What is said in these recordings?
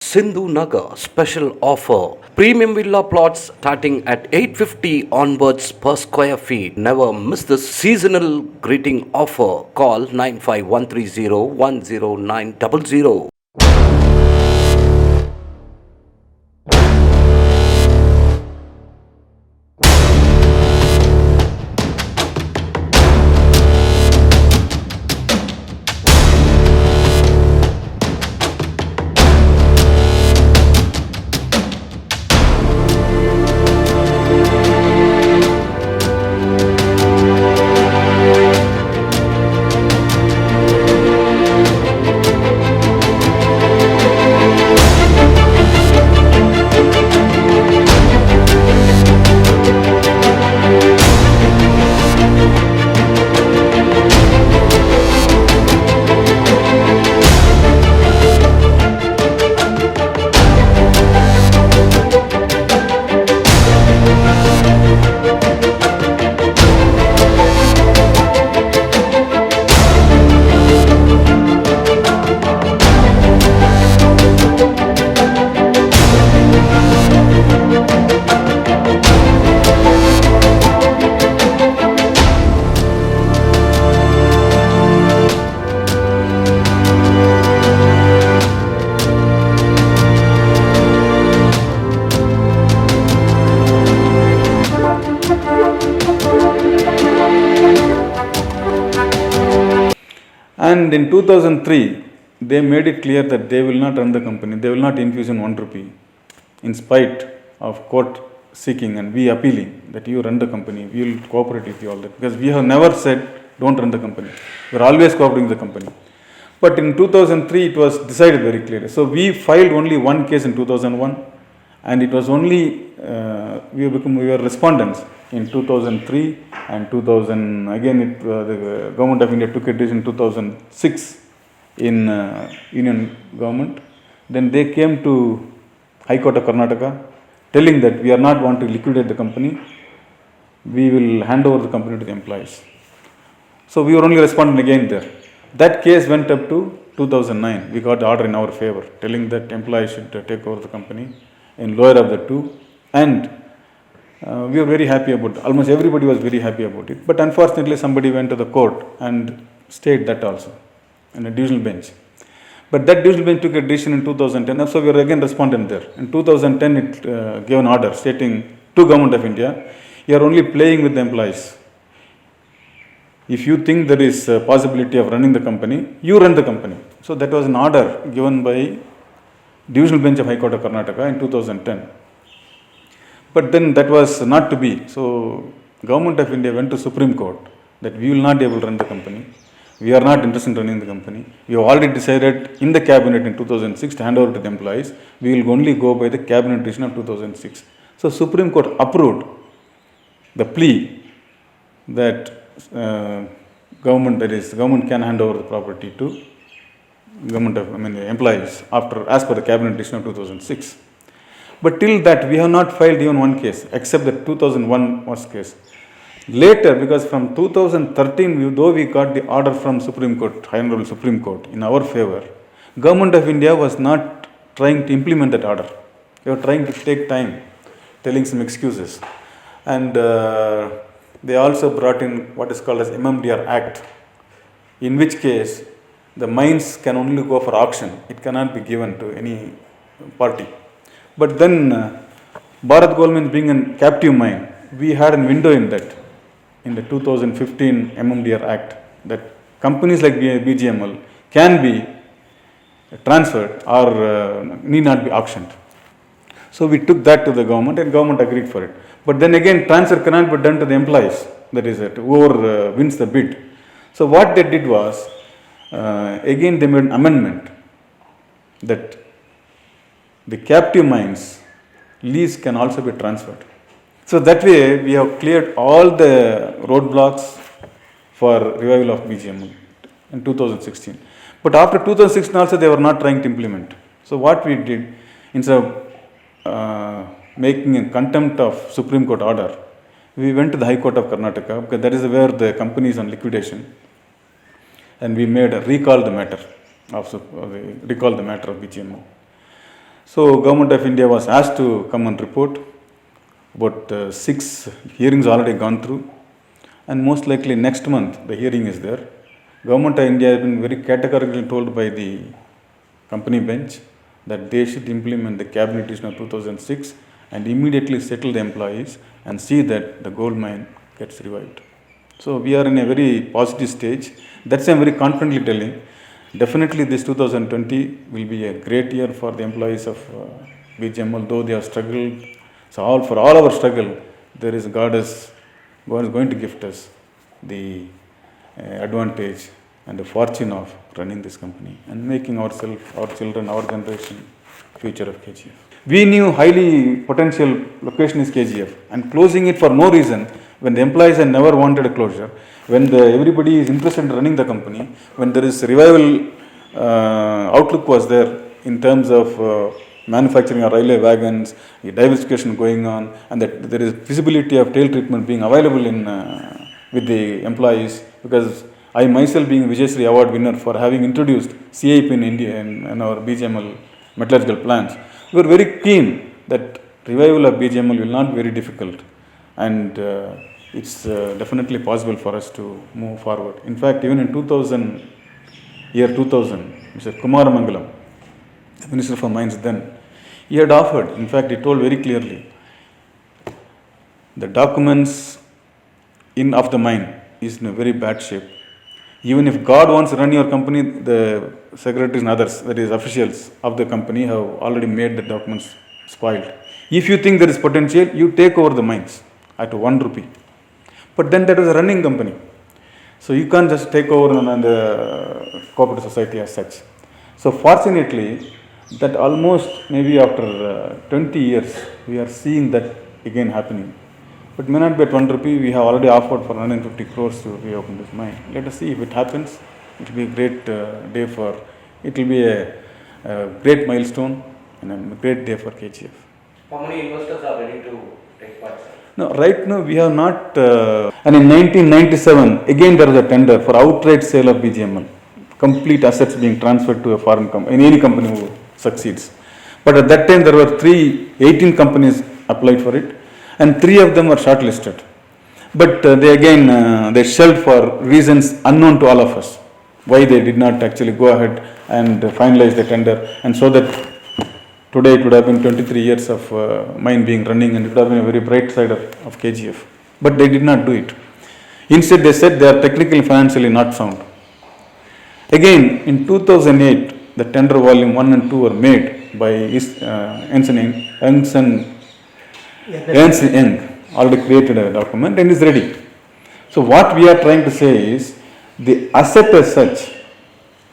Sindhu Nagar special offer. Premium villa plots starting at 850 onwards per square feet. Never miss this seasonal greeting offer. Call 95130 And in 2003, they made it clear that they will not run the company, they will not infuse in 1 rupee, in spite of court seeking and we appealing that you run the company, we will cooperate with you all that. Because we have never said, don't run the company. We are always cooperating with the company. But in 2003, it was decided very clearly. So we filed only one case in 2001, and it was only, we were respondents in 2003 and 2000. Again, the Government of India took a decision in 2006 in Union Government. Then they came to High Court of Karnataka telling that we are not want to liquidate the company, we will hand over the company to the employees. So we were only responding again there. That case went up to 2009. We got the order in our favor, telling that employees should take over the company in lower of the two. And we were very happy about it. Almost everybody was very happy about it. But unfortunately, somebody went to the court and stayed that also in a divisional bench. But that divisional bench took a decision in 2010. So we were again respondent there. In 2010, it gave an order stating to Government of India, you are only playing with the employees. If you think there is a possibility of running the company, you run the company. So that was an order given by Divisional Bench of High Court of Karnataka in 2010. But then that was not to be. So Government of India went to Supreme Court that we will not be able to run the company. We are not interested in running the company. We have already decided in the cabinet in 2006 to hand over to the employees. We will only go by the cabinet decision of 2006. So Supreme Court approved the plea that government can hand over the property to the employees as per the cabinet decision of 2006. But till that we have not filed even one case except the 2001 was case. Later, because from 2013, though we got the order from Supreme Court, High Honorable Supreme Court in our favor, Government of India was not trying to implement that order. They were trying to take time, telling some excuses. And they also brought in what is called as MMDR Act, in which case the mines can only go for auction. It cannot be given to any party. But then Bharat Gold Mines being a captive mine, we had a window in that, in the 2015 MMDR Act, that companies like BGML can be transferred or need not be auctioned. So we took that to the government and government agreed for it. But then again, transfer cannot be done to the employees, that is it, whoever wins the bid. So what they did was, again they made an amendment that the captive mines lease can also be transferred. So that way we have cleared all the roadblocks for revival of BGML in 2016. But after 2016 also they were not trying to implement. So what we did, instead of making a contempt of Supreme Court order, we went to the High Court of Karnataka, because that is where the company is on liquidation, and we made recall the matter of BGML. So Government of India was asked to come and report. About 6 hearings already gone through, and most likely next month the hearing is there. Government of India has been very categorically told by the company bench that they should implement the cabinet decision of 2006 and immediately settle the employees and see that the gold mine gets revived. So we are in a very positive stage. That's why I'm very confidently telling. Definitely this 2020 will be a great year for the employees of BGML, though they have struggled. So for all our struggle, there is God is going to gift us the advantage and the fortune of running this company and making ourselves, our children, our generation, future of KGF. We knew highly potential location is KGF, and closing it for no reason when the employees had never wanted a closure, when everybody is interested in running the company, when there is revival outlook was there in terms of manufacturing of railway wagons, diversification going on, and that there is feasibility of tail treatment being available in with the employees, because I myself being Vijayashree Award winner for having introduced CIP in India in our BGML metallurgical plants, we were very keen that revival of BGML will not be very difficult, and it's definitely possible for us to move forward. In fact, even in 2000, Mr. Kumar Mangalam, the Minister for Mines then, he had offered, in fact, he told very clearly, the documents of the mine is in a very bad shape. Even if God wants to run your company, the secretaries and others, that is officials of the company, have already made the documents spoiled. If you think there is potential, you take over the mines at 1 rupee. But then that was a running company. So you can't just take over the corporate society as such. So fortunately, that almost maybe after 20 years, we are seeing that again happening. But may not be at 1 rupee, we have already offered for 150 crores to reopen this mine. Let us see if it happens. It will be a great day it will be a great milestone and a great day for KGF. How many investors are ready to take part, sir? No, right now we have not, and in 1997, again there was a tender for outright sale of BGML. Complete assets being transferred to a foreign company, in any company who succeeds. But at that time there were 18 companies applied for it, and 3 of them were shortlisted. But they shelved for reasons unknown to all of us, why they did not actually go ahead and finalize the tender, and so that today it would have been 23 years of mine being running, and it would have been a very bright side of KGF. But they did not do it. Instead they said they are technically financially not sound. Again, in 2008, the tender volume 1 and 2 were made by Ernst Young, already created a document and is ready. So what we are trying to say is, the asset as such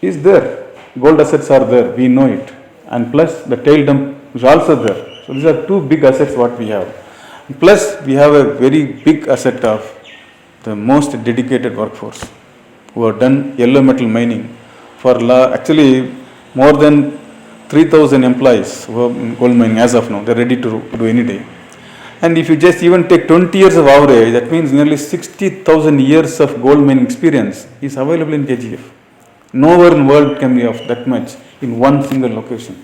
is there. Gold assets are there, we know it. And plus the tail dump is also there. So these are 2 big assets what we have. Plus we have a very big asset of the most dedicated workforce who have done yellow metal mining for actually more than 3,000 employees who are in gold mining as of now. They are ready to do any day. And if you just even take 20 years of average, that means nearly 60,000 years of gold mining experience is available in KGF. Nowhere in the world can be of that much in one single location.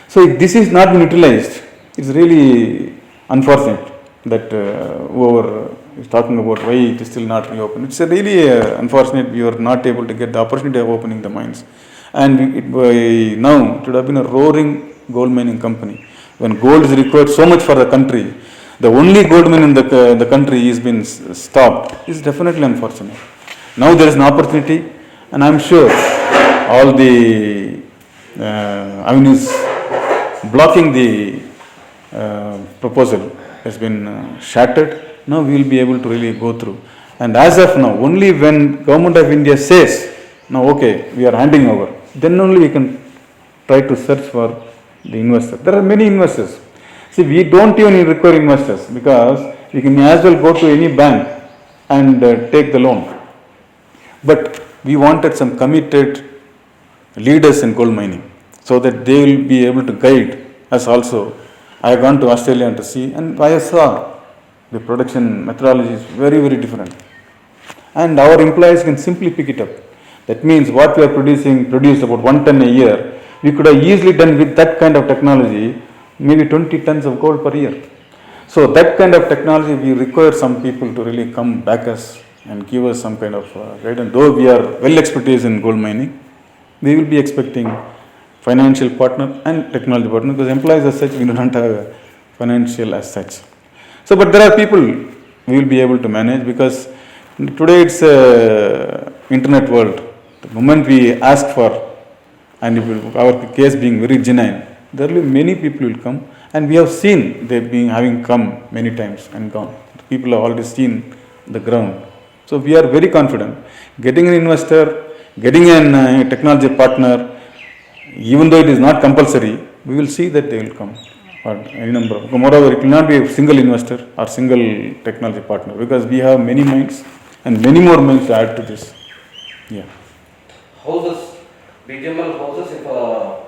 So if this is not been utilized, it's really unfortunate that whoever is talking about why it is still not reopened. It's really unfortunate we are not able to get the opportunity of opening the mines. And by now, it would have been a roaring gold mining company. When gold is required so much for the country, the only gold mine in the country is been stopped. Is definitely unfortunate. Now there is an opportunity, and I am sure all the avenues blocking the proposal has been shattered. Now we will be able to really go through. And as of now, only when Government of India says, now okay, we are handing over, then only we can try to search for the investor. There are many investors. See, we don't even require investors, because we can as well go to any bank and take the loan. But we wanted some committed leaders in gold mining, so that they will be able to guide us also. I have gone to Australia to see, and I saw the production methodology is very, very different. And our employees can simply pick it up. That means what we are produced about 1 ton a year, We could have easily done with that kind of technology, maybe 20 tons of gold per year. So that kind of technology, we require some people to really come back us and give us some kind of guidance. Though we are well expertise in gold mining, we will be expecting financial partner and technology partner, because employees as such, we do not have financial as such. So, but there are people we will be able to manage, because today it's a internet world. The moment we ask for, and if our case being very genuine, there will be many people will come, and we have seen they being having come many times and gone. People have already seen the ground. So we are very confident. Getting an investor, getting a technology partner, even though it is not compulsory, we will see that they will come. Or any number. Moreover, it will not be a single investor or single technology partner, because we have many minds and many more minds to add to this. Yeah. Houses, BGML houses, if a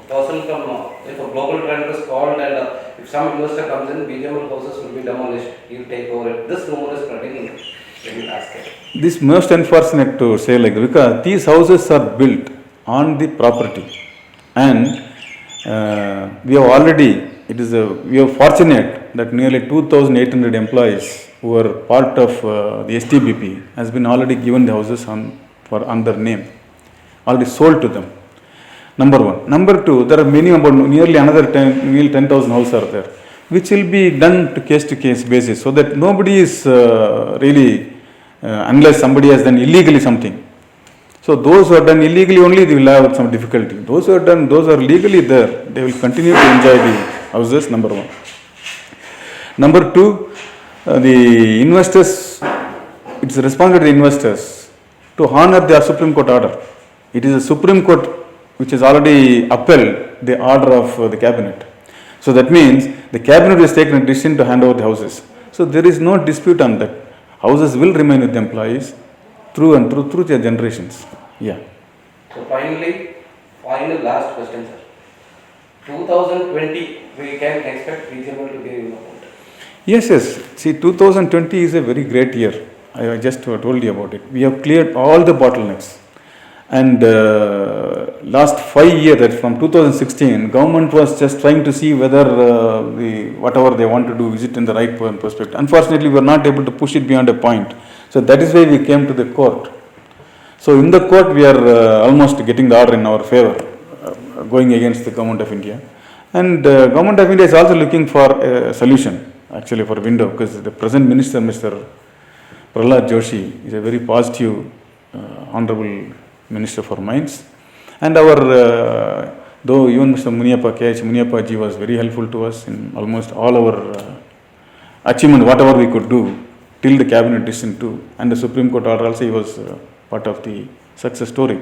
person from, if a global trend is called and if some investor comes in, BGML houses will be demolished, he will take over it. This rumor is spreading in basket. This most unfortunate to say, like, because these houses are built on the property, and we have already, we are fortunate that nearly 2,800 employees who are part of the STBP has been already given the houses on their name, already sold to them. Number one. Number two, there are many, about nearly another 10,000 houses are there, which will be done to case basis, so that nobody is really, unless somebody has done illegally something. So those who are done illegally only, they will have some difficulty. Those who are done, those who are legally there, they will continue to enjoy the houses, number one. Number two, the investors, it's the responsibility of the investors to honor their Supreme Court order. It is the Supreme Court which has already upheld the order of the cabinet. So that means the cabinet has taken a decision to hand over the houses. So there is no dispute on that. Houses will remain with the employees through their generations. Yeah. So final last question, sir. 2020, we can expect BGML to be involved. Yes. See, 2020 is a very great year. I just told you about it. We have cleared all the bottlenecks. And last 5 years, that from 2016, government was just trying to see whether whatever they want to do, is it in the right perspective. Unfortunately, we were not able to push it beyond a point. So that is why we came to the court. So in the court, we are almost getting the order in our favor, going against the government of India. And government of India is also looking for a solution, actually, for window, because the present minister, Mr. Prahlad Joshi, is a very positive, honorable minister for mines. And our, though even Mr. KH Muniappa ji was very helpful to us in almost all our achievement, whatever we could do, till the cabinet decision too. And the Supreme Court order also, he was part of the success story.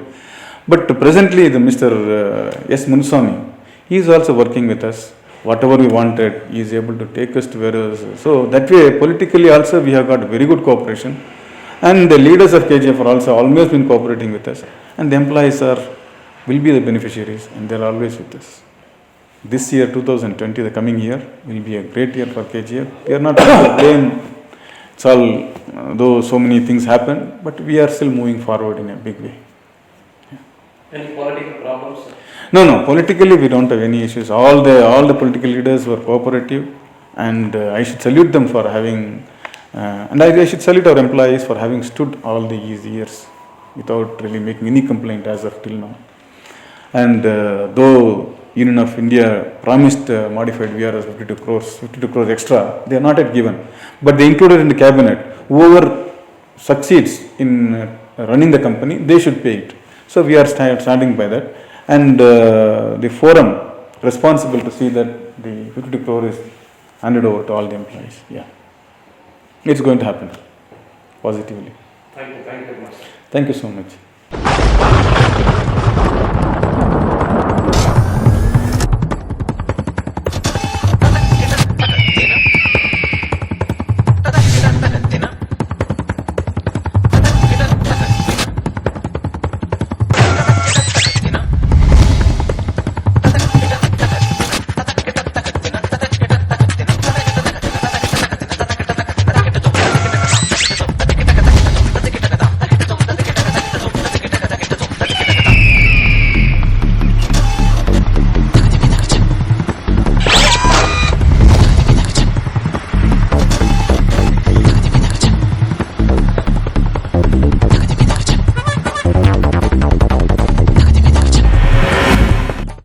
But presently, the Mr. S. Munuswamy, he is also working with us. Whatever we wanted, he is able to take us to where. So that way, politically also, we have got very good cooperation. And the leaders of KGF are also always been cooperating with us. And the employees will be the beneficiaries, and they are always with us. This year, 2020, the coming year, will be a great year for KGF. We are not going to blame. It's all, though so many things happen, but we are still moving forward in a big way. Yeah. Any political problems? No. Politically, we don't have any issues. All the political leaders were cooperative, and I should salute them for having. And I should salute our employees for having stood all these years without really making any complaint as of till now. And though Union of India promised modified VRS 52 crores extra, they are not yet given. But they included in the cabinet, whoever succeeds in running the company, they should pay it. So we are standing by that. And the forum responsible to see that the 52 crore is handed over to all the employees. Yeah. It's going to happen positively. Thank you very much. Thank you so much.